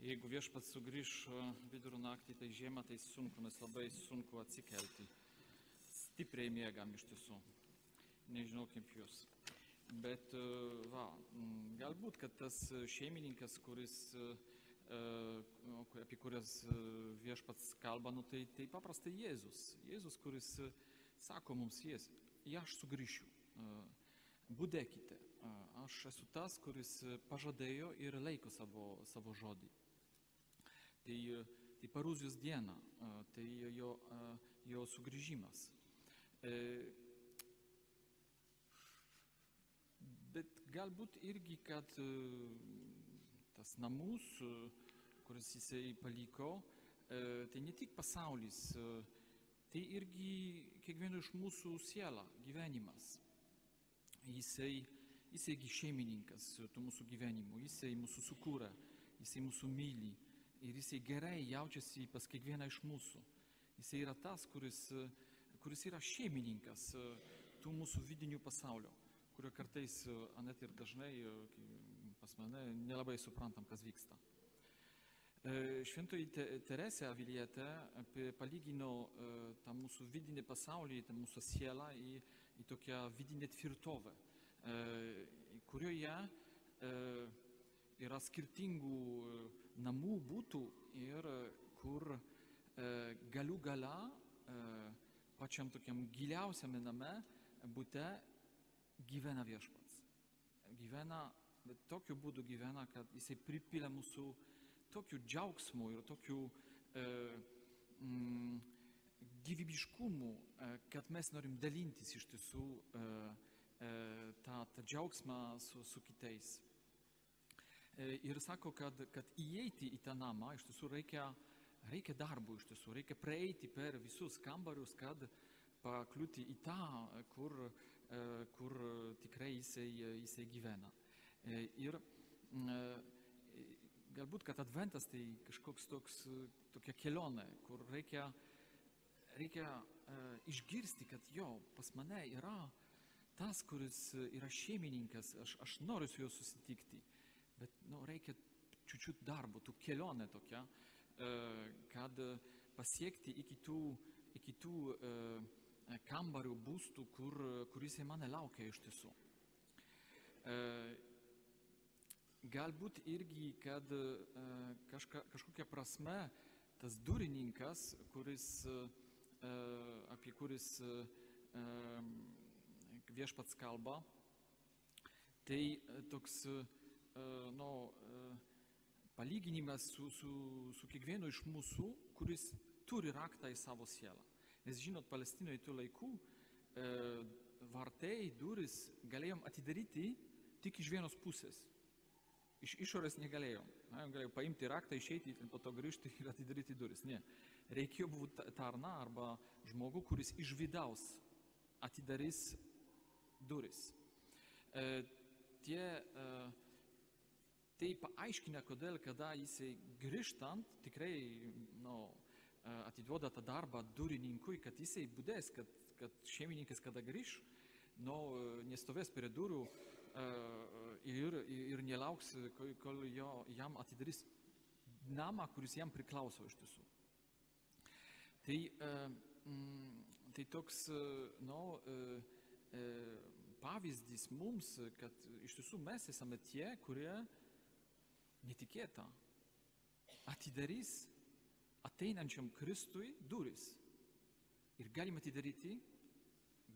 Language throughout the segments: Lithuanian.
Jeigu viešpats sugrįž vidurų naktį, tai žiemą tai sunku, nes labai sunku atsikelti. Stipriai miegam iš tiesų. Nežinau kaip jūs. Bet galbūt, kad tas šeimininkas, apie kurias viešpats kalba, tai paprastai Jėzus. Jėzus, kuris sako mums, aš sugrįšiu. Budėkite, aš esu tas, kuris pažadėjo ir laiko savo žodį. Tai parūzijos diena, tai jo sugrįžimas. Bet galbūt irgi, kad tas namus, kuris jisai paliko, tai ne tik pasaulis, tai irgi kiekvieno iš mūsų siela, gyvenimas. Jisai šeimininkas tų mūsų gyvenimų, jisai mūsų sukūrė, jisai mūsų myli ir jisai gerai jaučiasi pas kiekvieną iš mūsų. Jisai yra tas, kuris yra šeimininkas tų mūsų vidinių pasaulio, kurio kartais, net ir dažnai pas mane nelabai suprantam, kas vyksta. Šventoji Teresė Avilietė palygino tą mūsų vidinį pasaulį, tą mūsų sielą į tokią vidinę tvirtovę, kurioje yra skirtingų namų būtų ir kur galių gala pačiam tokiam giliausiame name būte gyvena viešpats. Bet tokiu būdu gyvena, kad jisai pripilė mūsų tokių džiaugsmų ir tokių gyvybiškumų, kad mes norim dalintis iš tiesų tą džiaugsmą su kitais. Ir sako, kad įeiti į tą namą iš tiesų reikia darbų, iš tiesų reikia praeiti per visus kambarius, kad pakliūti į tą, kur tikrai jisai gyvena. Ir galbūt, kad adventas tai kažkoks tokia kelionė, kur reikia išgirsti, kad pas mane yra tas, kuris yra šeimininkas, aš noriu su juo susitikti, bet reikia čiučiut darbo, tų kelionė tokia, kad pasiekti iki tų kambarių būstų, kur jisai mane laukia iš tiesų. Galbūt irgi, kad kažkokia prasme tas durininkas, apie kuris viešpats kalba, tai toks palyginimas su kiekvienu iš mūsų, kuris turi raktą į savo sielą. Nes žinot, Palestinoje tų laikų vartai, duris galėjom atidaryti tik iš vienos pusės. Iš išorės negalėjom. Galėjom paimti raktą, išeiti ir po to grįžti ir atidaryti duris. Ne. Reikėjo būti tarna arba žmogų, kuris iš vidaus atidarys duris. Tai paaiškina, kodėl, kada jisai grįžtant, tikrai atiduoda tą darbą durininkui, kad jisai budės, kad šeimininkas, kada grįž, nestovės prie durų ir nelauks, kol jam atidarys namą, kuris jam priklauso iš tiesų. Tai toks pavyzdys mums, kad iš tiesų mes esame tie, kurie netikėta atidarys ateinančiam Kristui duris. Ir galim atidaryti,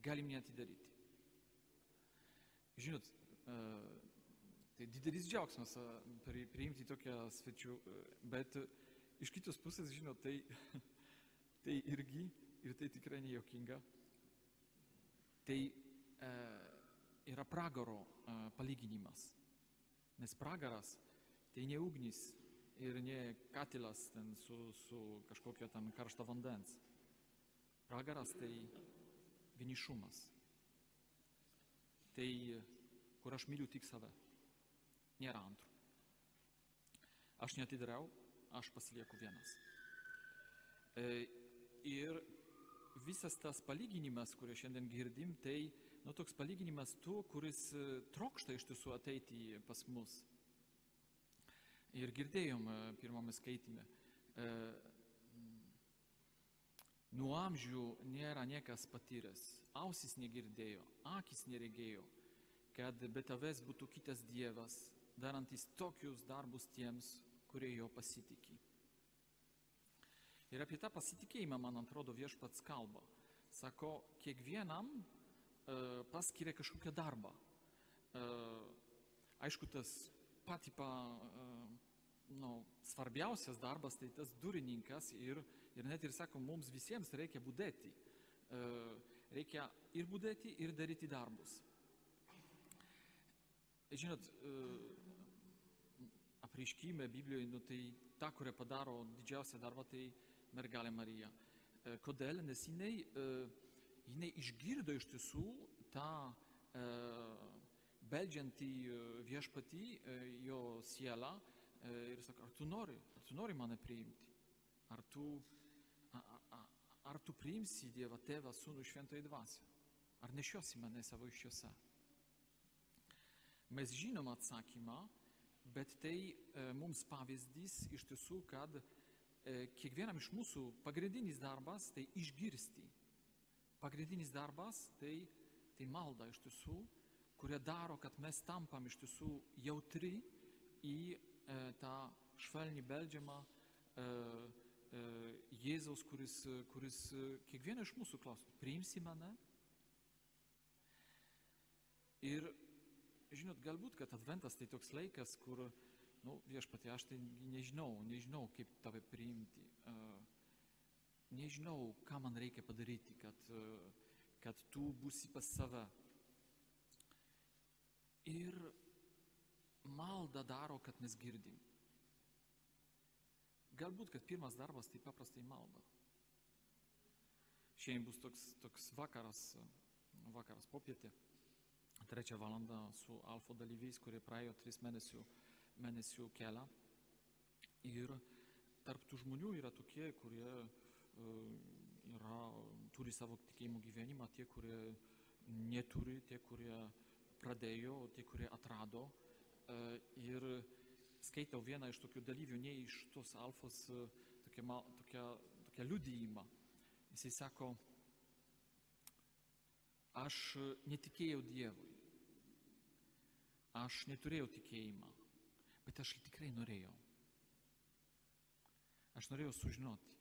galim neatidaryti. Žinot, tai didelis džiaugsmas priimti tokią svečių, bet iš kitos pusės, žinot, tai irgi, ir tai tikrai nejuokinga, tai yra pragaro palyginimas. Nes pragaras tai ne ugnis ir ne katilas su kažkokio karšto vandens. Pragaras tai vienišumas. Tai, kur aš myliu tik save. Nėra antro. Aš neatidariau, aš pasilieku vienas. Ir visas tas palyginimas, kurį šiandien girdim, tai toks palyginimas tų, kuris trokšta iš tiesų ateiti pas mus. Ir girdėjom pirmame skaitime, nuo amžių nėra niekas patyręs, ausis negirdėjo, akis neregėjo, kad be tavęs būtų kitas Dievas, darantis tokius darbus tiems, kurie jo pasitikė. Ir apie tą pasitikėjimą, man atrodo, Viešpats kalba. Sako, kiekvienam paskiria kažkokią darbą. Aišku, tas svarbiausias darbas, tai tas durininkas ir net ir sako, mums visiems reikia budėti. Reikia ir budėti, ir daryti darbus. Žinot, apreiškime Biblijoje, tai ta, kuria padaro didžiausią darbą, tai mergelė Marija. Kodėl? Nes jinai išgirdo iš tiesų tą beldžiantį Viešpatį, jo sielą ir sako, ar tu nori mane priimti? Ar tu priimsi Dievą Tėvą, Sūnų, Šventąją Dvasią? Ar nešiosi mane savo iššiose? Mes žinom atsakymą, bet tai mums pavyzdys iš tiesų, kad kiekvienam iš mūsų pagrindinis darbas tai išgirsti. Pagrindinis darbas tai malda iš tiesų, kurie daro, kad mes tampam iš tiesų jautri į tą švelniai beldžiamą Jėzaus, kuris kiekvieną iš mūsų klausia, priimsi mane? Ir, žinot, galbūt, kad Adventas tai toks laikas, kur, Viešpatie, aš tai nežinau, kaip tave priimti. Nežinau, ką man reikia padaryti, kad tu būsi pas save. Ir malda daro, kad mes girdim. Galbūt, kad pirmas darbas tai paprastai malda. Šiandien bus toks vakaras popietė, 3 valandą su Alfa dalyviais, kurie praėjo 3 mėnesių kelią. Ir tarp tų žmonių yra tokie, kurie turi savo tikėjimo gyvenimą, tie, kurie neturi, tie, kurie pradėjo, tie, kurie atrado. Ir skaitau vieną iš tokių dalyvių, ne iš tos Alfos, tokią liudijimą. Jisai sako, aš netikėjau Dievui, aš neturėjau tikėjimą, bet aš tikrai norėjau. Aš norėjau sužinoti.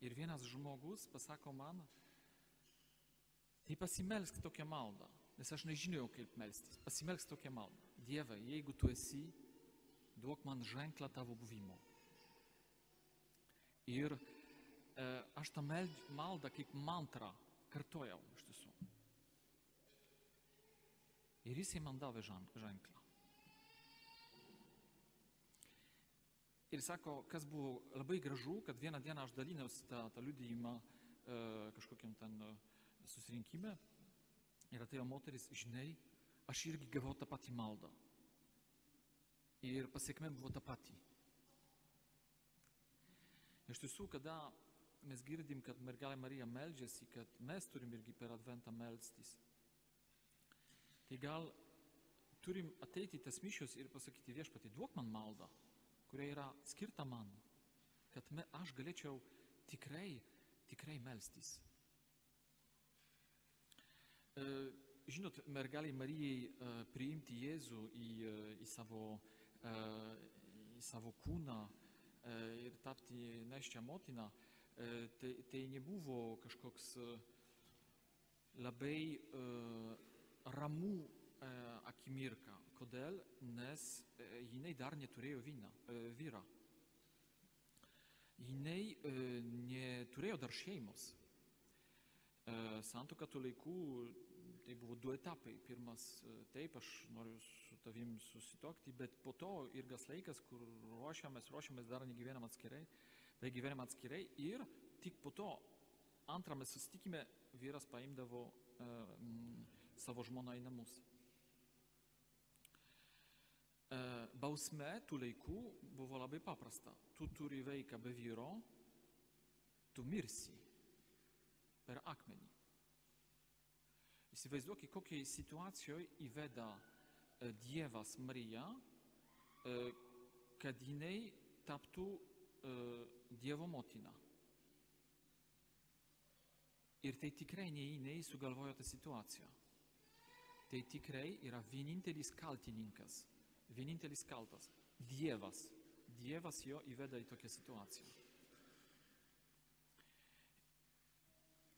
Ir vienas žmogus pasako man, tai pasimelsk tokią maldą, nes aš nežinojau, kaip melstis. Pasimelsk tokią maldą. Dieve, jeigu tu esi, duok man ženklą tavo buvimo. Ir aš tą maldą kaip mantrą kartojau iš tiesų. Ir jisai man davė ženklą. Ir sako, kas buvo labai gražu, kad vieną dieną aš daliniausi tą liudijimą kažkokiam ten susirinkime ir atėjo moteris, žinai, aš irgi gavau tą patį maldą. Ir pasiekmė buvo tą patį. Iš tiesų, kada mes girdim, kad mergelė Marija meldžiasi, kad mes turim irgi per Adventą melstis, tai gal turim ateiti į tas mišios ir pasakyti, Viešpatie, duok man maldą, kuria yra skirta man, kad aš galėčiau tikrai melstis. Žinot, mergelei Marijai priimti Jėzų į savo kūną ir tapti neščia motina, tai nebuvo kažkoks labai ramų akimirka. Kodėl? Nes jinai dar neturėjo vyrą. Jinai neturėjo dar šeimos. Santuoka tų laikų tai buvo 2 etapai. Pirmas, taip, aš noriu su tavim susituokti, bet po to ilgas laikas, kur ruošiamės dar negyvenam atskirai, tai gyvenam atskirai ir tik po to antrame susitikime vyras paimdavo savo žmoną į namus. Bausmė tų laikų buvo labai paprasta. Tu turi vaiką be vyro, tu mirsi per akmenį. Įsivaizduok, kokiai situacijoje įveda Dievas Mariją, kad jinai taptų Dievo motina. Ir tai tikrai ne jinai sugalvojo tą situaciją. Tai tikrai yra vienintelis kaltininkas, vienintelis kaltas – Dievas. Dievas jo įveda į tokią situaciją.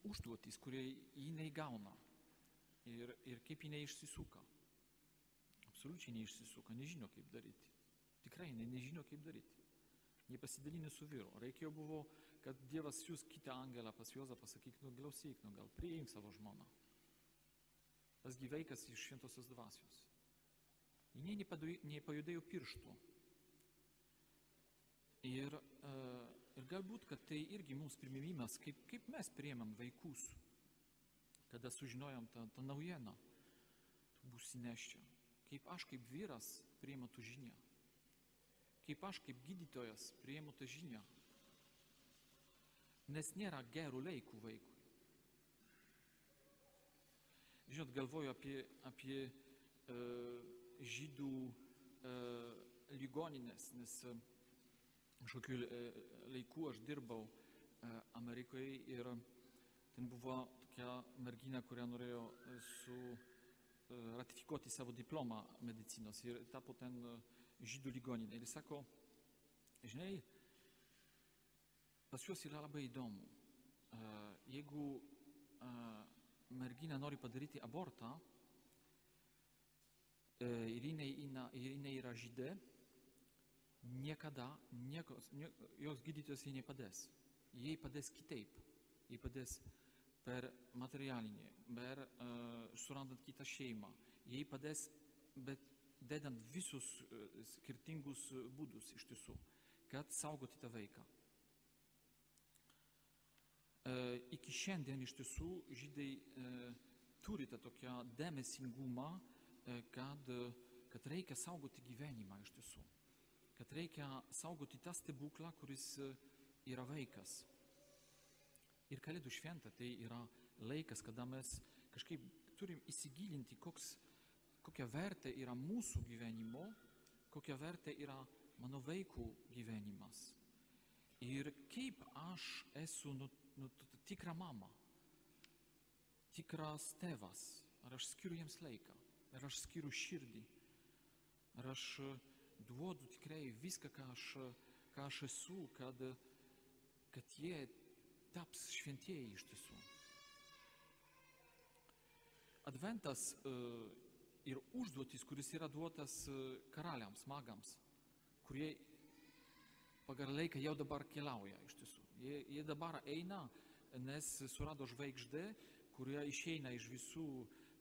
Užduotis, kurie jinai gauna ir kaip jinai išsisuka. Absoliučiai neišsisuka, nežino kaip daryti. Tikrai nežino kaip daryti. Nepasidalinė su vyru. Reikėjo buvo, kad Dievas siūs kitą angelą pas Juozą, pasakyk, klausyk, gal priimk savo žmoną. Tas vaikas iš šventosios dvasios. Jinai nepajudėjo pirštų. Ir galbūt, kad tai irgi mums priminimas, kaip mes priėmėm vaikus, kada sužinojom tą naujieną, tu būsi neščia. Kaip aš kaip vyras priėmu tą žinią. Kaip aš kaip gydytojas priėmu tą žinią. Nes nėra gerų laikų vaikui. Žinot, galvoju apie žydų ligoninės, nes kažkokiu laiku aš dirbau Amerikoje ir ten buvo tokia mergina, kurią norėjo ratifikuoti savo diplomą medicinos ir tapo ten žydų ligoninė. Ir sako, žinai, pas juos yra labai įdomu. Jeigu mergina nori padaryti abortą ir jinai yra žydė, niekada jos gydytojas jai nepadės. Jai padės kitaip. Jai padės per materialinį, per surandant kitą šeimą. Jai padės, bet dedant visus skirtingus būdus iš tiesų, kad saugoti tą vaiką. Iki šiandien iš tiesų žydai turi tą tokią dėmesingumą, kad reikia saugoti gyvenimą iš tiesų. Kad reikia saugoti tą stebuklą, kuris yra vaikas. Ir Kalėdų šventė tai yra laikas, kada mes kažkaip turim įsigilinti, kokia vertė yra mūsų gyvenimo, kokia vertė yra mano vaikų gyvenimas. Ir kaip aš esu tikra mama, tikras tėvas, ar aš skiriu jiems laiką, ar aš skiriu širdį, ar aš duodu tikrai viską, ką aš esu, kad jie taps šventieji iš tiesų. Adventas ir užduotis, kuris yra duotas karaliams, magams, kurie pagal laiką jau dabar keliauja iš tiesų. Jie dabar eina, nes surado žvaigždę, kurie išeina iš visų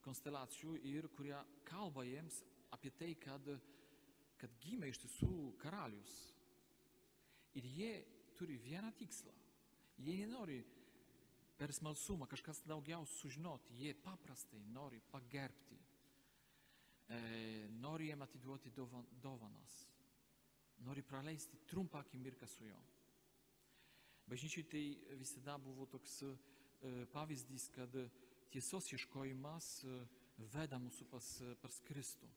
konsteliacijų ir kurie kalba jiems apie tai, kad gimė iš tiesų karalius. Ir jie turi vieną tikslą. Jie nenori per smalsumą kažkas daugiau sužinoti, jie paprastai nori pagerbti. Nori jam atiduoti dovanas, nori praleisti trumpą akimirką su juo. Bažnyčiai tai visada buvo toks pavyzdys, kad tiesos ieškojimas veda mūsų pas Kristų.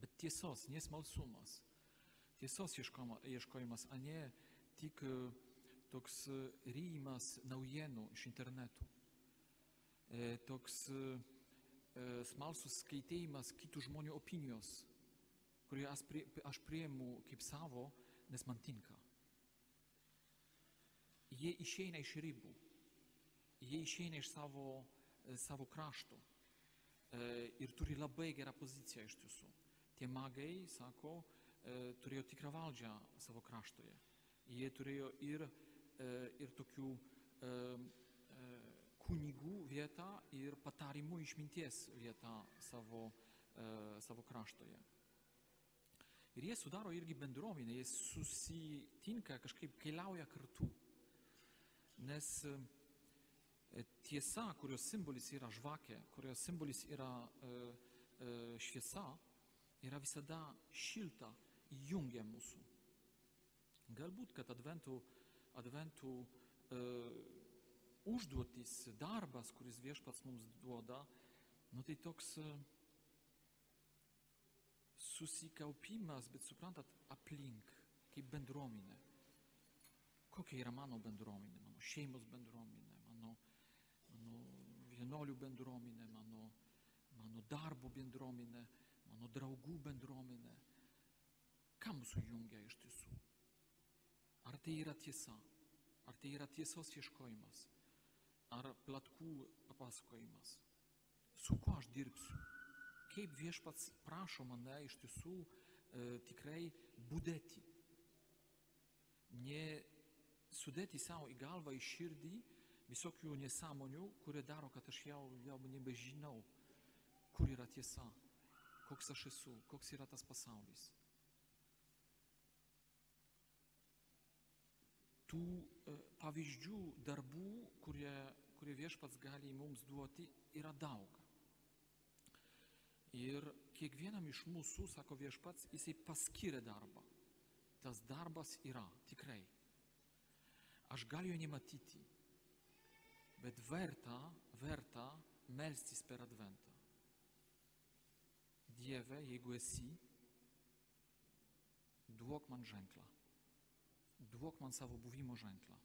Bet tiesos, ne smalsumas. Tiesos ieškojimas, a ne tik toks rijimas naujienų iš internetų. Toks smalsus skaitėjimas kitų žmonių opinijos, kurie aš priimu kaip savo, nes man tinka. Jie išeina iš ribų, jie išeina iš savo krašto ir turi labai gerą poziciją iš tiesų. Tie magai, sako, turėjo tikrą valdžią savo kraštoje. Jie turėjo ir tokių kunigų vietą ir patarimų išminties vietą savo kraštoje. Ir jie sudaro irgi bendruomenę, jie susitinka, kažkaip keliauja kartu. Nes tiesa, kurios simbolis yra žvakė, kurios simbolis yra šviesa, yra visada šilta, jungia mūsų. Galbūt, kad adventų užduotis, darbas, kuris Viešpats mums duoda, tai toks susikaupimas, bet suprantat, aplink, kaip bendruomenė. Kokia yra mano bendruomenė, mano šeimos bendruomenė, mano vienuolių bendruomenė, mano darbo bendruomenė, mano draugų bendruomenė. Ką mūsų jungia iš tiesų? Ar tai yra tiesa? Ar tai yra tiesos ieškojimas? Ar platkų papasakojimas? Su kuo aš dirbsiu? Kaip viešpats prašo mane iš tiesų tikrai budėti? Ne sudėti savo į galvą, į širdį visokių nesąmonių, kurie daro, kad aš jau nebežinau, kur yra tiesa, koks aš esu, koks yra tas pasaulis. Tų pavyzdžių darbų, kurie viešpats gali mums duoti, yra daug. Ir kiekvienam iš mūsų, sako viešpats, jisai paskyrė darbą. Tas darbas yra, tikrai. Aš galiu jo nematyti, bet verta melstis per adventą. Dieve, jeigu esi, duok man ženklą. Duok man savo buvimo ženklą.